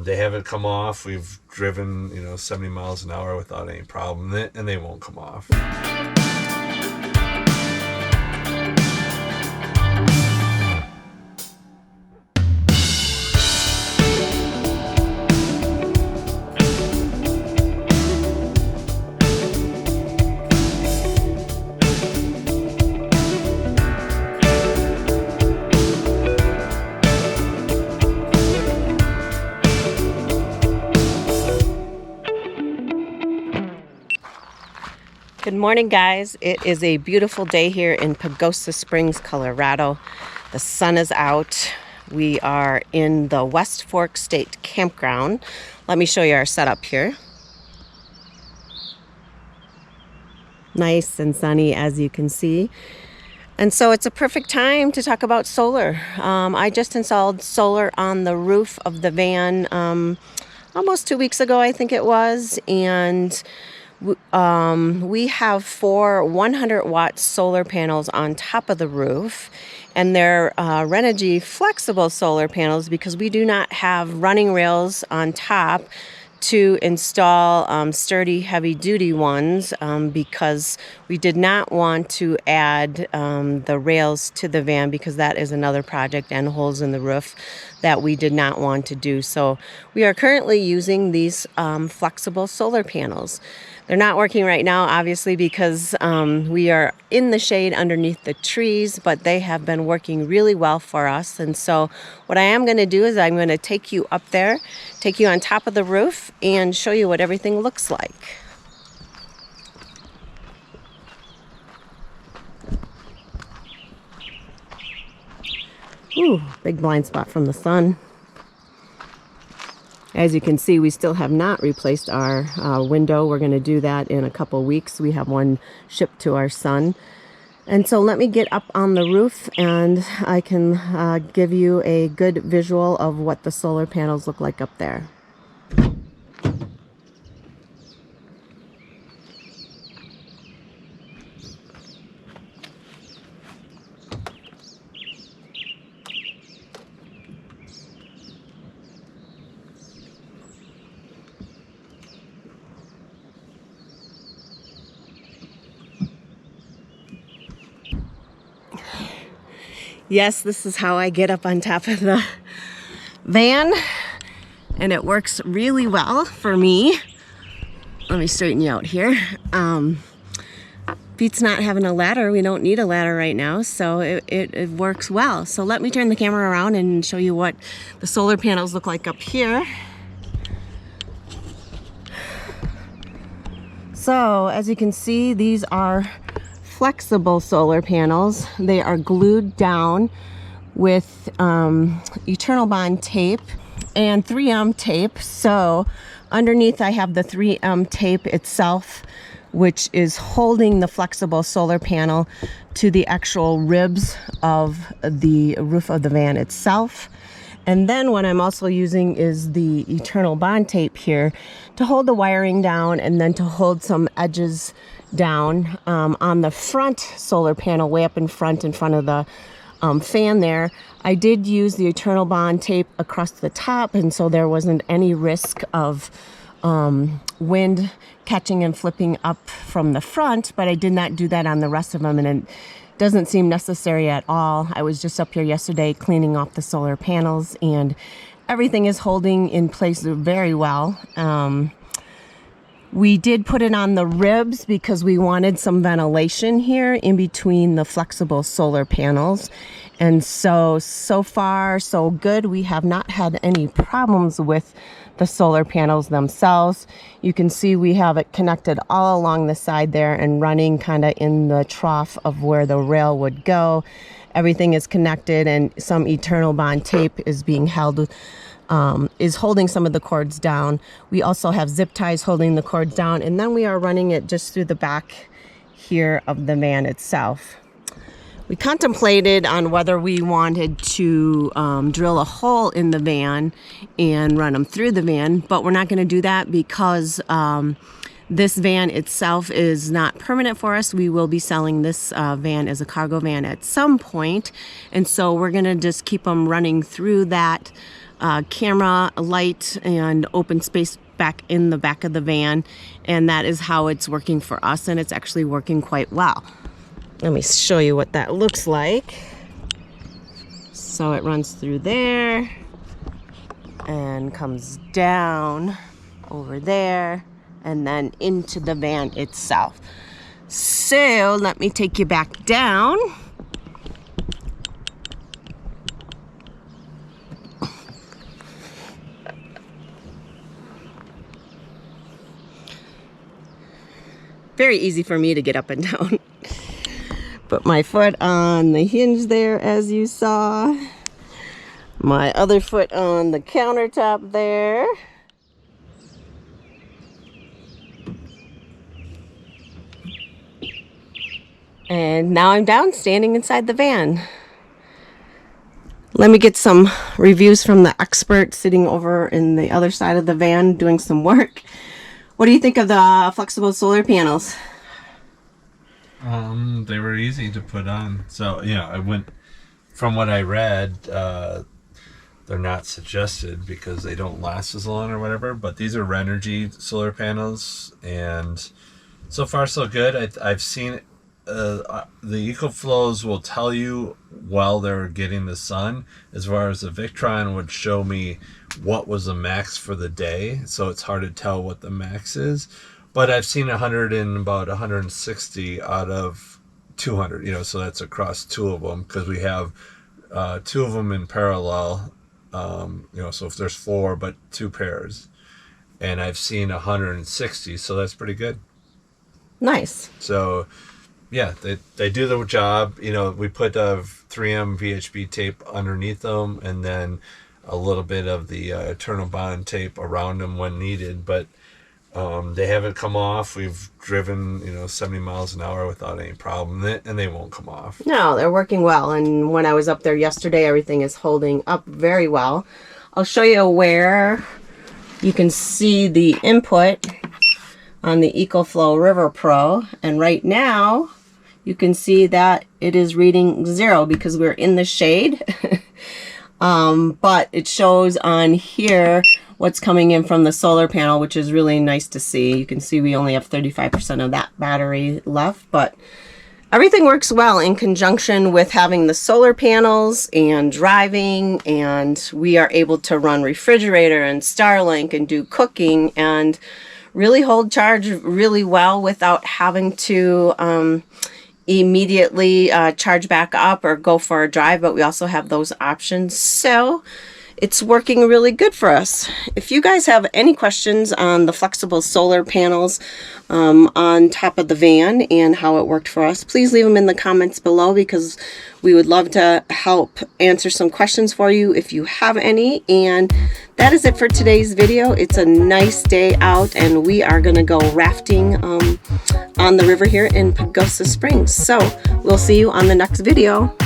They haven't come off. We've driven 70 miles an hour without any problem, and they won't come off. Good morning, guys. It is a beautiful day here in Pagosa Springs, Colorado. The sun is out. We are in the West Fork State Campground. Let me show you our setup here. Nice and sunny, as you can see. And so it's a perfect time to talk about solar. I just installed solar on the roof of the van almost 2 weeks ago, I think it was. And we have 4 100-watt solar panels on top of the roof, and they're Renogy flexible solar panels because we do not have running rails on top to install sturdy heavy-duty ones because we did not want to add the rails to the van because that is another project and holes in the roof that we did not want to do. So we are currently using these flexible solar panels. They're not working right now, obviously, because we are in the shade underneath the trees, but they have been working really well for us. And so what I am going to do is I'm going to take you up there, take you on top of the roof, and show you what everything looks like. Ooh, big blind spot from the sun. As you can see, we still have not replaced our window. We're going to do that in a couple weeks. We have one shipped to our son. And so let me get up on the roof and I can give you a good visual of what the solar panels look like up there. Yes, this is how I get up on top of the van, and it works really well for me. Let me straighten you out here. Beats not having a ladder. We don't need a ladder right now, so it works well. So let me turn the camera around and show you what the solar panels look like up here. So as you can see, these are flexible solar panels. They are glued down with Eternal Bond tape and 3M tape. So underneath I have the 3M tape itself, which is holding the flexible solar panel to the actual ribs of the roof of the van itself. And then what I'm also using is the Eternal Bond tape here to hold the wiring down and then to hold some edges down on the front solar panel, way up in front of the fan there. I did use the Eternal Bond tape across the top, and so there wasn't any risk of wind catching and flipping up from the front, but I did not do that on the rest of them, and it doesn't seem necessary at all. I was just up here yesterday cleaning off the solar panels, and everything is holding in place very well. We did put it on the ribs because we wanted some ventilation here in between the flexible solar panels. And so far, so good. We have not had any problems with the solar panels themselves. You can see we have it connected all along the side there and running kind of in the trough of where the rail would go. Everything is connected, and some Eternal Bond tape is being held is holding some of the cords down. We also have zip ties holding the cords down, and then we are running it just through the back here of the van itself. We contemplated on whether we wanted to drill a hole in the van and run them through the van, but we're not going to do that because this van itself is not permanent for us. We will be selling this van as a cargo van at some point, and so we're going to just keep them running through that camera, light, and open space back in the back of the van, and that is how it's working for us, and it's actually working quite well. Let me show you what that looks like. So it runs through there and comes down over there and then into the van itself. So let me take you back down. Very easy for me to get up and down. Put my foot on the hinge there, as you saw. My other foot on the countertop there. And now I'm down, standing inside the van. Let me get some reviews from the expert sitting over in the other side of the van doing some work. What do you think of the flexible solar panels? They were easy to put on. So, I went, from what I read, they're not suggested because they don't last as long or whatever, but these are Renogy solar panels, and so far so good. I've seen the EcoFlows will tell you while they're getting the sun, as far as the Victron would show me what was the max for the day, so it's hard to tell what the max is. But I've seen 100 and about 160 out of 200, so that's across two of them, because we have two of them in parallel, so if there's four, but two pairs. And I've seen 160, so that's pretty good. Nice. So, yeah, they do the job. We put 3M VHB tape underneath them, and then a little bit of the Eternal Bond tape around them when needed, but they haven't come off. We've driven 70 miles an hour without any problem, and they won't come off. No, they're working well, and when I was up there yesterday, everything is holding up very well. I'll show you where you can see the input on the EcoFlow River Pro, and right now you can see that it is reading 0 because we're in the shade. But it shows on here what's coming in from the solar panel, which is really nice to see. You can see we only have 35% of that battery left, but everything works well in conjunction with having the solar panels and driving, and we are able to run refrigerator and Starlink and do cooking and really hold charge really well without having to immediately charge back up or go for a drive, but we also have those options. So it's working really good for us. If you guys have any questions on the flexible solar panels on top of the van and how it worked for us, please leave them in the comments below, because we would love to help answer some questions for you if you have any. And that is it for today's video. It's a nice day out, and we are going to go rafting on the river here in Pagosa Springs. So we'll see you on the next video.